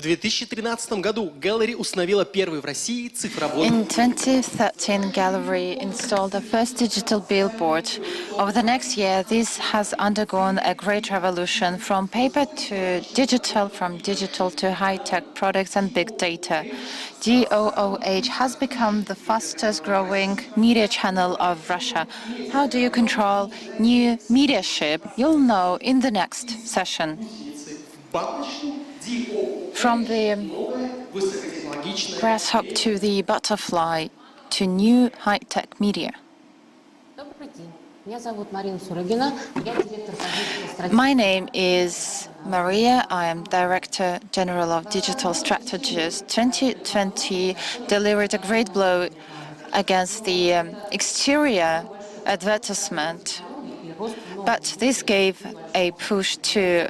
В 2013 году Gallery установила первый в России цифровой... In 2013, Gallery installed the first digital billboard. Over the next year, this has undergone a great revolution from paper to digital, from digital to high-tech products and big data. DOOH has become the fastest-growing media channel of Russia. How do you control new mediaship? You'll know in the next session. From the grasshopper to the butterfly to new high-tech media. My name is Maria. I am Director General of Digital Strategies. 2020 delivered a great blow against the exterior advertisement, but this gave a push to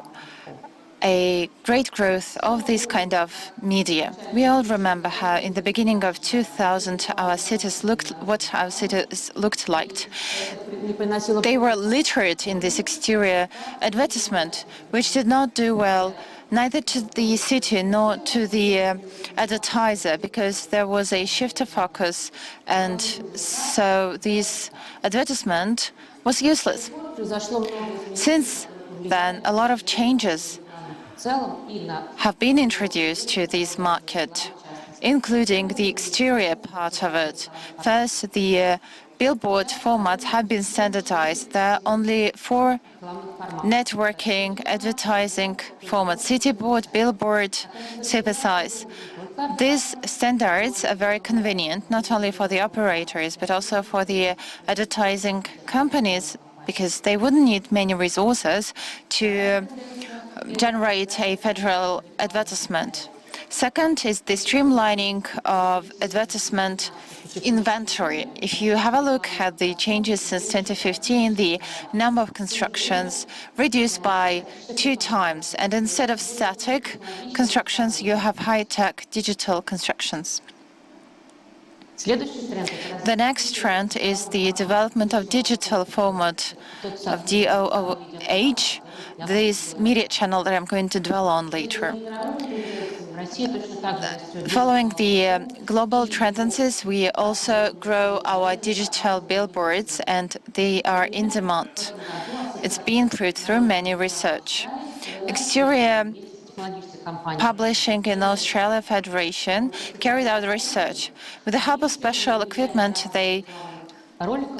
a great growth of this kind of media. We all remember how in the beginning of 2000 our cities looked like. They were littered in this exterior advertisement, which did not do well neither to the city nor to the advertiser, because there was a shift of focus, and so this advertisement was useless. Since then, a lot of changes have been introduced to this market, including the exterior part of it. First, the billboard formats have been standardized. There are only 4 networking advertising formats: city board, billboard, supersize. These standards are very convenient, not only for the operators, but also for the advertising companies, because they wouldn't need many resources to generate a federal advertisement. Second is the streamlining of advertisement inventory. If you have a look at the changes since 2015, the number of constructions reduced by 2 times, and instead of static constructions, you have high-tech digital constructions. The next trend is the development of digital format of DOOH, this media channel that I'm going to dwell on later. Following the global tendencies, we also grow our digital billboards, and they are in demand. It's been proved through many research. Exterior Publishing in Australia Federation carried out research. With the help of special equipment, they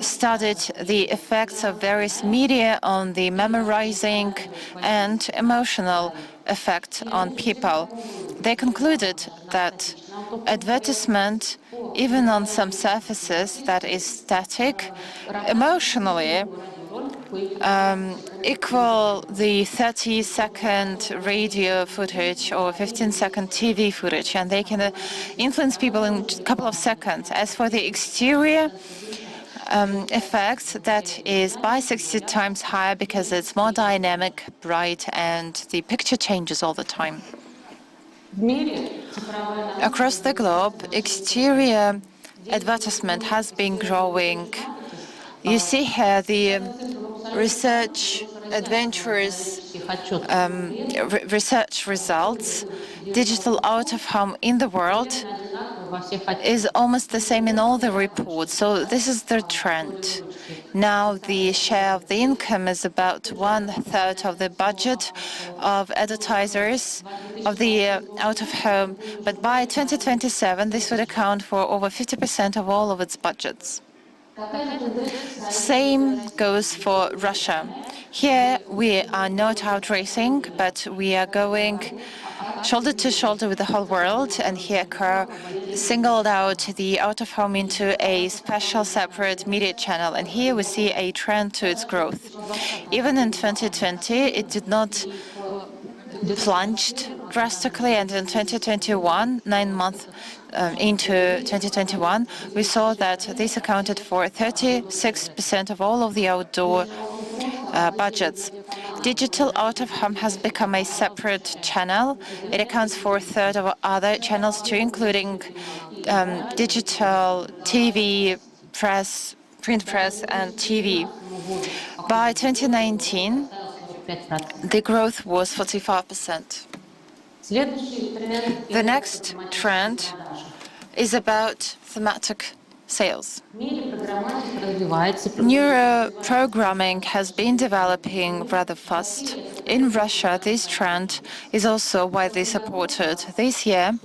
studied the effects of various media on the memorizing and emotional effect on people. They concluded that advertisement, even on some surfaces that is static, emotionally equal the 30-second radio footage or 15-second TV footage, and they can influence people in a couple of seconds. As for the exterior effect, that is by 60 times higher because it's more dynamic, bright, and the picture changes all the time. Across the globe, exterior advertisement has been growing. You see here the research adventures, research results. Digital out-of-home in the world is almost the same in all the reports. So this is the trend. Now the share of the income is about 1/3 of the budget of advertisers of the out-of-home. But by 2027, this would account for over 50% of all of its budgets. Same goes for Russia. Here we are not outracing, but we are going shoulder to shoulder with the whole world, and here Kerr singled out the out-of-home into a special separate media channel, and here we see a trend to its growth. Even in 2020, it did not plunged drastically, and in 2021, 9 months into 2021, we saw that this accounted for 36% of all of the outdoor budgets. Digital out-of-home has become a separate channel. It accounts for 1/3 of other channels too, including digital TV, press, print press, and TV. By 2019, the growth was 45%. The next trend is about thematic sales. Neuroprogramming has been developing rather fast. In Russia, this trend is also widely supported. This year,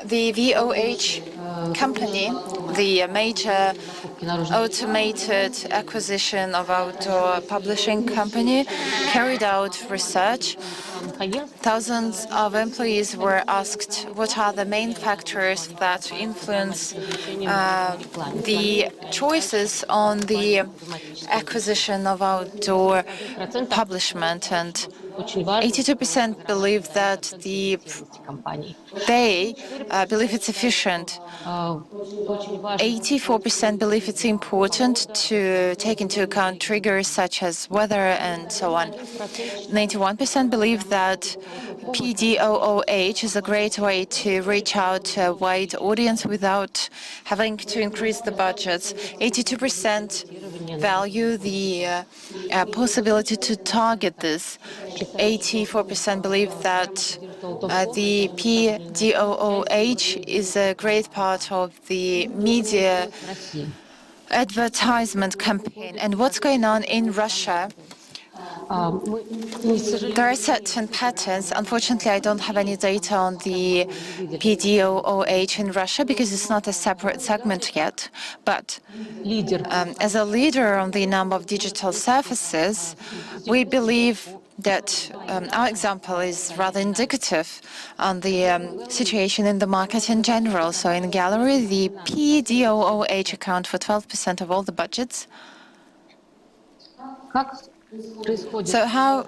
the VOH company, the major automated acquisition of outdoor publishing company, carried out research. Thousands of employees were asked what are the main factors that influence the choices on the acquisition of outdoor publishment, and 82% believe that they believe it's efficient. 84% believe it's important to take into account triggers such as weather and so on. 91% believe that PDOOH is a great way to reach out to a wide audience without having to increase the budgets. 82% value the possibility to target this. 84% believe that the PDOOH is a great part of the media advertisement campaign. And what's going on in Russia? There are certain patterns. Unfortunately, I don't have any data on the PDOOH in Russia because it's not a separate segment yet. But as a leader on the number of digital services, we believe that our example is rather indicative on the situation in the market in general. So in gallery, the PDOOH account for 12% of all the budgets. So how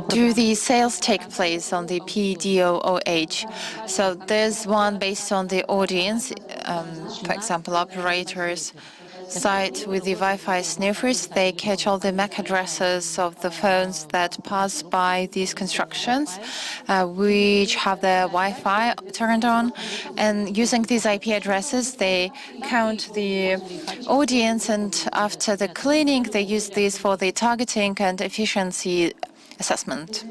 do the sales take place on the PDOOH? So there's one based on the audience, for example, operators site with the Wi-Fi sniffers. They catch all the MAC addresses of the phones that pass by these constructions, which have the Wi-Fi turned on. And using these IP addresses, they count the audience, and after the cleaning, they use these for the targeting and efficiency assessment.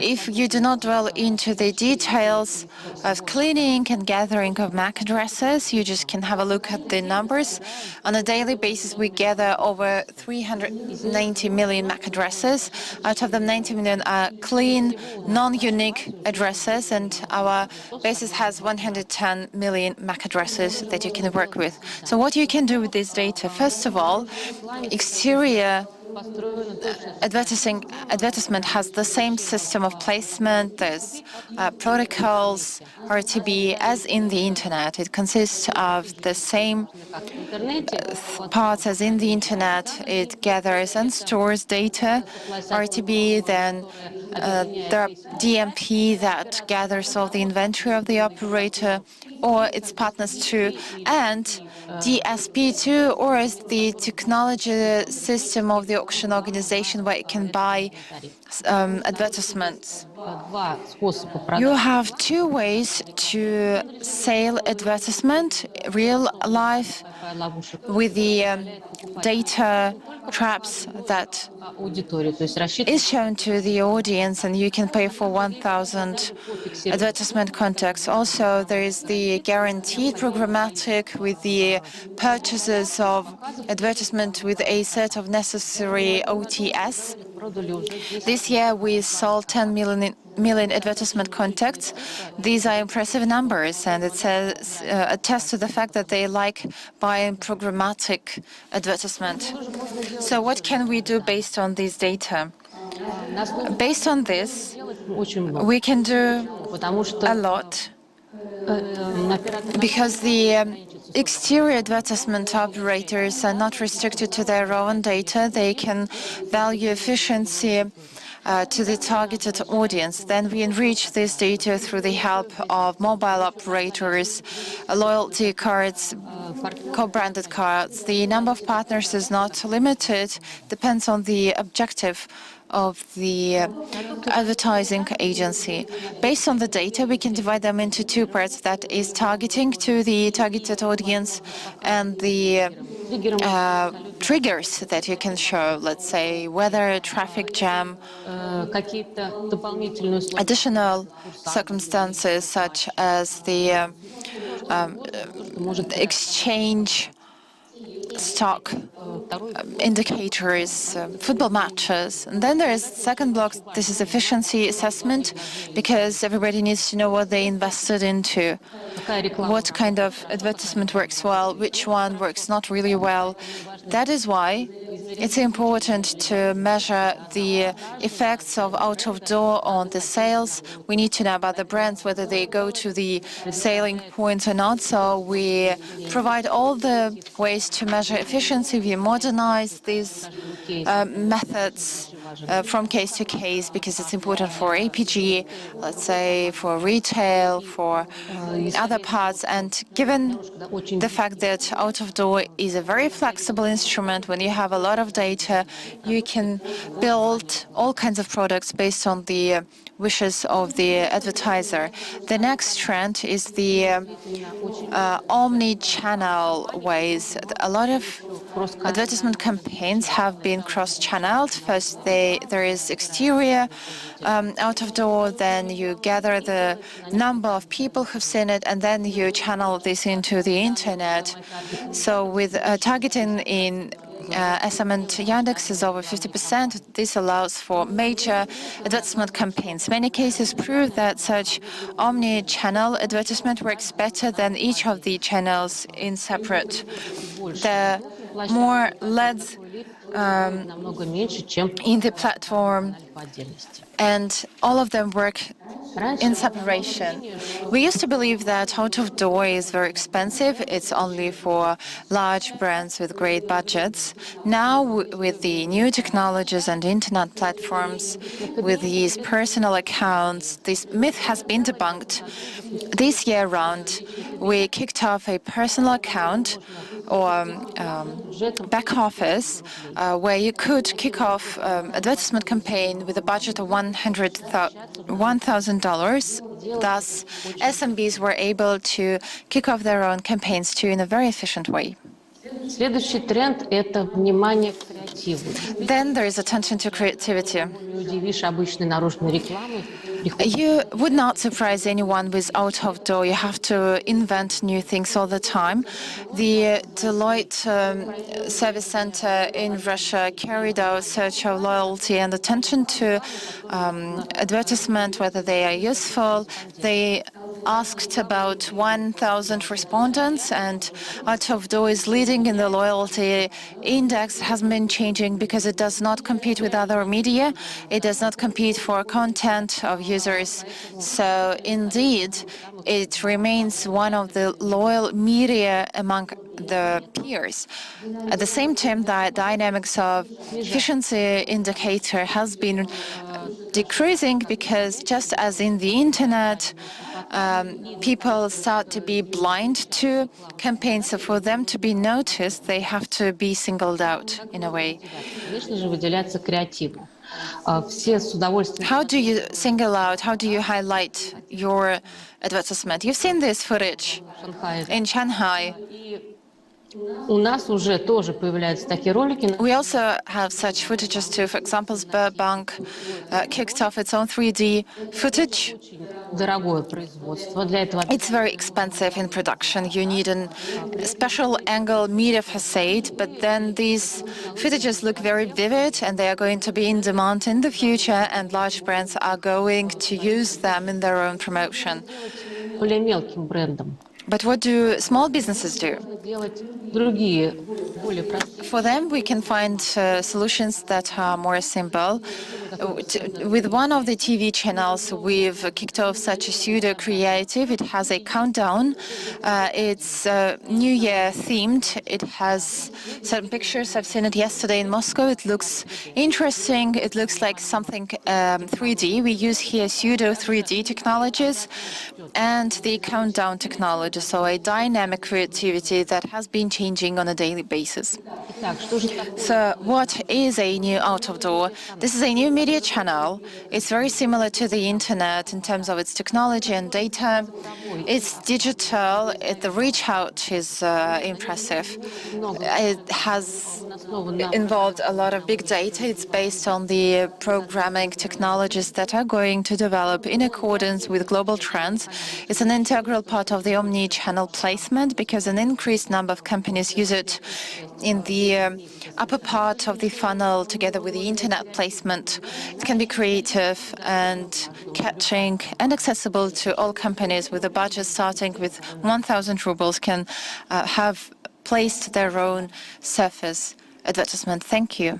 If you do not dwell into the details of cleaning and gathering of MAC addresses, you just can have a look at the numbers. On a daily basis, we gather over 390 million MAC addresses. Out of them, 90 million are clean, non-unique addresses, and our basis has 110 million MAC addresses that you can work with. So what you can do with this data? First of all, exterior advertisement has the same system of placement. There's protocols, RTB, as in the internet. It consists of the same parts as in the internet. It gathers and stores data, RTB, then there are DMP that gathers all the inventory of the operator or its partners too, and DSP2, or is the technology system of the auction organization where it can buy advertisements. You have two ways to sell advertisement: real life with the data traps that is shown to the audience, and you can pay for 1,000 advertisement contacts. Also, there is the guaranteed programmatic with the purchases of advertisement with a set of necessary OTS. This year, we sold 10 million advertisement contacts. These are impressive numbers, and it says attests to the fact that they like buying programmatic advertisement. So what can we do based on these data? Based on this, we can do a lot, because the exterior advertisement operators are not restricted to their own data. They can value efficiency to the targeted audience. Then we enrich this data through the help of mobile operators, loyalty cards, co-branded cards. The number of partners is not limited, depends on the objective of the advertising agency. Based on the data, we can divide them into two parts. That is targeting to the targeted audience and the triggers that you can show, let's say weather, traffic jam, additional circumstances such as the exchange stock indicators, football matches. And then there is second block, this is efficiency assessment, because everybody needs to know what they invested into, what kind of advertisement works well, which one works not really well. That is why it's important to measure the effects of out-of-door on the sales. We need to know about the brands, whether they go to the selling points or not. So we provide all the ways to measure efficiency. We modernize these methods from case to case because it's important for APG, let's say for retail, for other parts. And given the fact that out-of-door is a very flexible instrument, when you have a lot of data, you can build all kinds of products based on the wishes of the advertiser. The next trend is the omnichannel ways. A lot of advertisement campaigns have been cross-channeled. First, there is exterior out-of-door, then you gather the number of people who've seen it, and then you channel this into the internet. So with targeting in SM and Yandex is over 50%. This allows for major advertisement campaigns. Many cases prove that such omni-channel advertisement works better than each of the channels in separate. The more LEDs in the platform, and all of them work in separation. We used to believe that out-of-door is very expensive. It's only for large brands with great budgets. Now, with the new technologies and internet platforms, with these personal accounts, this myth has been debunked. This year round, we kicked off a personal account or back office where you could kick off advertisement campaign with a budget of $1,000. Thus, SMBs were able to kick off their own campaigns too in a very efficient way. Следующий тренд – это внимание к креативу. Then there is attention to creativity. Не удивишь обычной наружной рекламой. You would not surprise anyone with out-of-door. You have to invent new things all the time. The Deloitte Service Center in Russia carried out search of loyalty and attention to advertisement, whether they are useful. They asked about 1,000 respondents, and out-of-door is leading in the loyalty index. It hasn't been changing because it does not compete with other media. It does not compete for content of users. So indeed, it remains one of the loyal media among the peers. At the same time, the dynamics of efficiency indicator has been decreasing because just as in the internet, people start to be blind to campaigns. So for them to be noticed, they have to be singled out in a way. Конечно же, выделяться креативу. Все с удовольствием. How do you single out, how do you highlight your advertisement? You've seen this footage in Shanghai. У нас уже тоже появляются такие ролики. We also have such footages too. For example, Sberbank kicked off its own 3D footage. Дорогое производство для этого. It's very expensive in production. You need a special angle media facade, but then these footages look very vivid and they are going to be in demand in the future, and large brands are going to use them in their own promotion. Более мелким брендом. But what do small businesses do? Делать другие, более простые. For them, we can find solutions that are more simple. With one of the TV channels, we've kicked off such a pseudo-creative. It has a countdown. It's New Year themed. It has certain pictures. I've seen it yesterday in Moscow. It looks interesting. It looks like something 3D. We use here pseudo 3D technologies. and the countdown technology, so a dynamic creativity that has been changing on a daily basis. Итак, что же такое? So what is a new out-of-door? This is a new media channel. It's very similar to the internet in terms of its technology and data. It's digital. The reach out is impressive. It has involved a lot of big data. It's based on the programming technologies that are going to develop in accordance with global trends. It's an integral part of the omnichannel placement because an increased number of companies use it in the upper part of the funnel together with the internet placement. It can be creative and catching and accessible to all companies with a budget starting with 1,000 rubles can have placed their own surface advertisement. Thank you.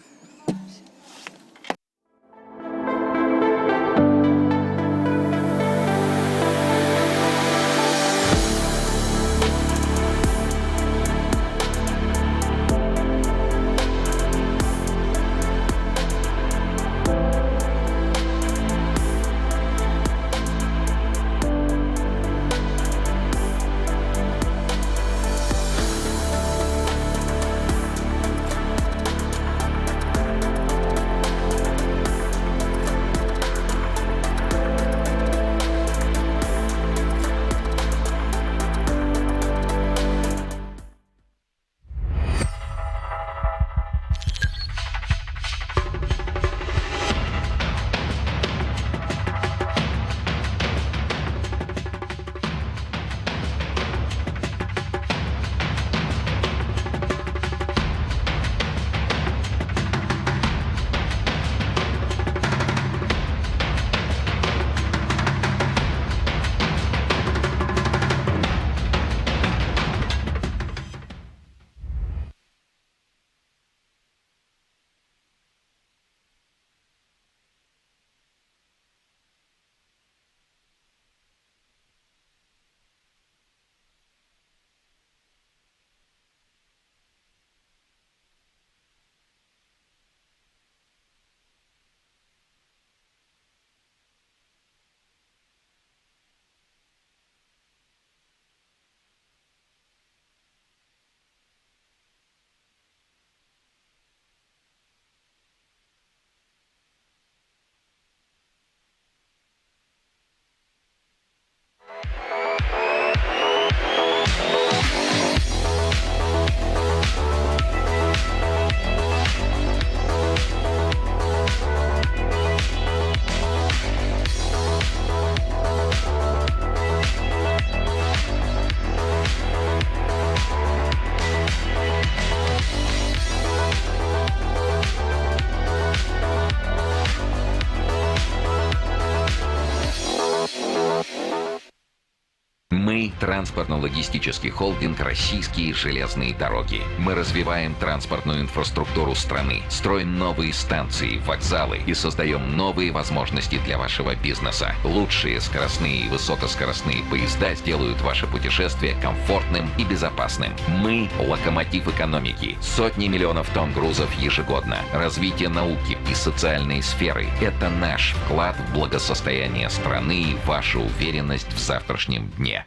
Мы – транспортно-логистический холдинг «Российские железные дороги». Мы развиваем транспортную инфраструктуру страны, строим новые станции, вокзалы и создаем новые возможности для вашего бизнеса. Лучшие скоростные и высокоскоростные поезда сделают ваше путешествие комфортным и безопасным. Мы – локомотив экономики. Сотни миллионов тонн грузов ежегодно. Развитие науки и социальной сферы – это наш вклад в благосостояние страны и ваша уверенность в завтрашнем дне.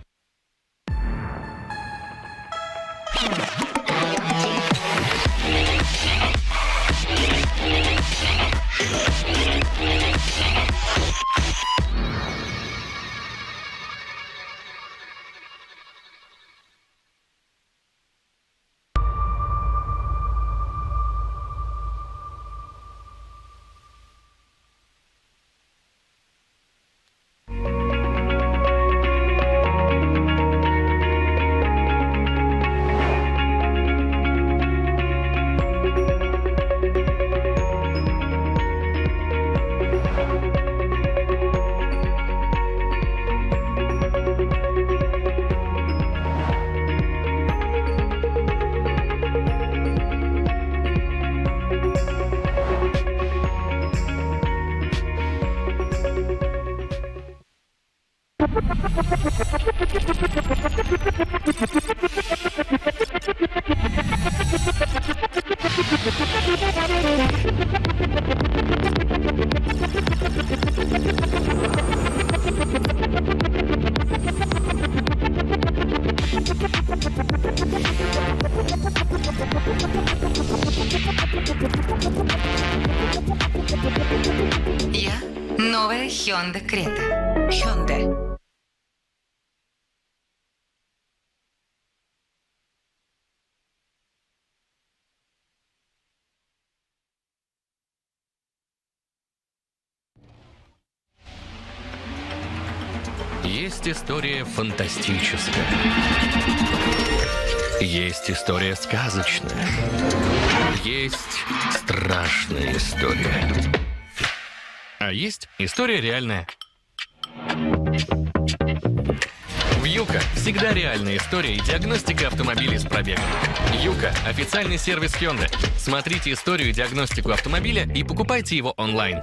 Я – новая Hyundai Creta. Hyundai. Есть история фантастическая. Есть история сказочная. Есть страшная история. А есть история реальная. В Юка всегда реальная история и диагностика автомобилей с пробегом. Юка – официальный сервис Hyundai. Смотрите историю и диагностику автомобиля и покупайте его онлайн.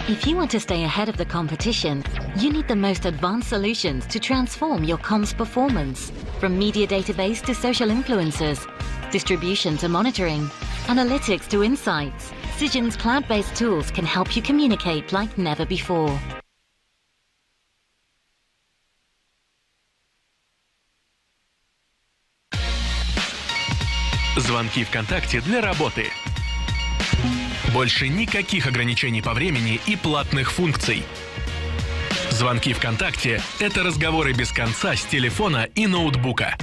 If you want to stay ahead of the competition, you need the most advanced solutions to transform your comms performance. From media database to social influencers, distribution to monitoring, analytics to insights, Cision's cloud-based tools can help you communicate like never before. Звонки ВКонтакте для работы. Больше никаких ограничений по времени и платных функций. Звонки ВКонтакте – это разговоры без конца с телефона и ноутбука.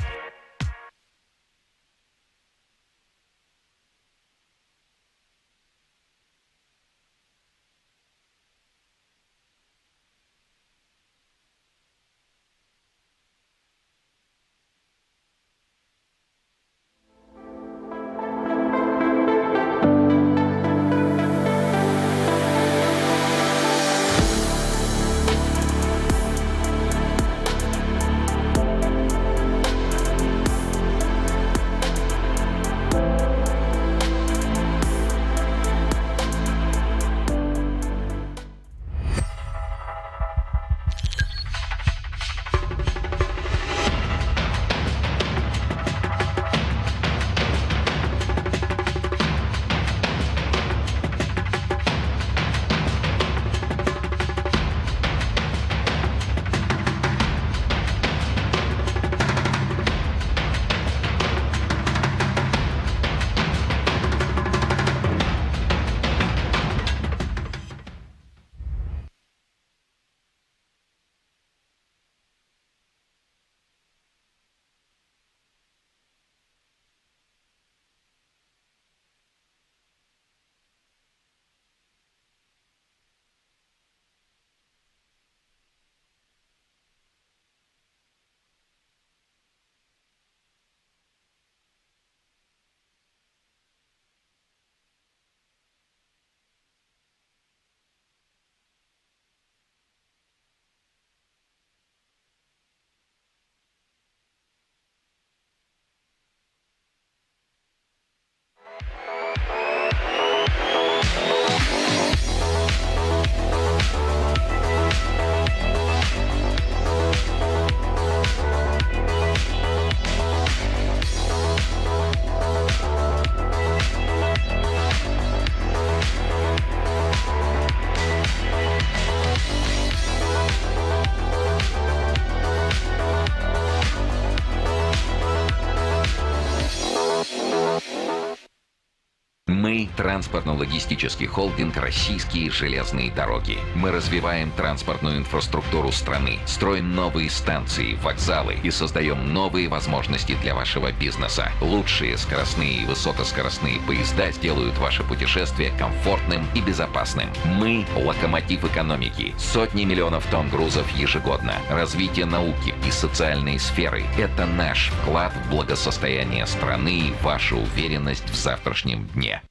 Транспортно-логистический холдинг «Российские железные дороги». Мы развиваем транспортную инфраструктуру страны, строим новые станции, вокзалы и создаем новые возможности для вашего бизнеса. Лучшие скоростные и высокоскоростные поезда сделают ваше путешествие комфортным и безопасным. Мы – локомотив экономики. Сотни миллионов тонн грузов ежегодно. Развитие науки и социальной сферы – это наш вклад в благосостояние страны и ваша уверенность в завтрашнем дне.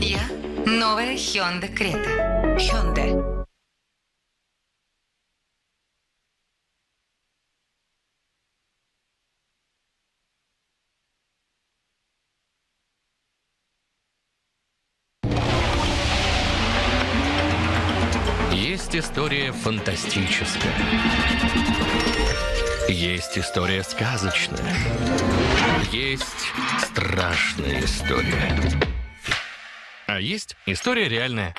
Я новая Hyundai Creta. Hyundai. Есть история фантастическая. Есть история сказочная. Есть страшная история. А есть история реальная.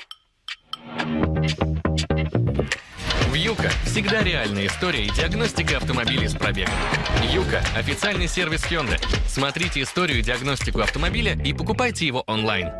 Вьюка – всегда реальная история и диагностика автомобилей с пробегом. Юка – официальный сервис Hyundai. Смотрите историю и диагностику автомобиля и покупайте его онлайн.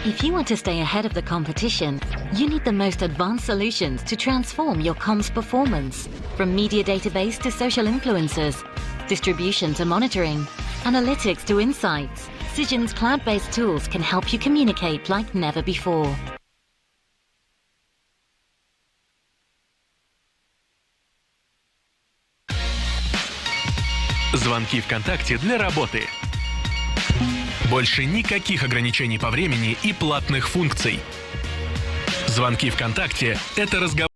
If you want to stay ahead of the competition, you need the most advanced solutions to transform your comms performance. From media database to social influencers, distribution to monitoring, analytics to insights, Cision's cloud-based tools can help you communicate like never before. Звонки ВКонтакте для работы. Больше никаких ограничений по времени и платных функций. Звонки ВКонтакте — это разговор.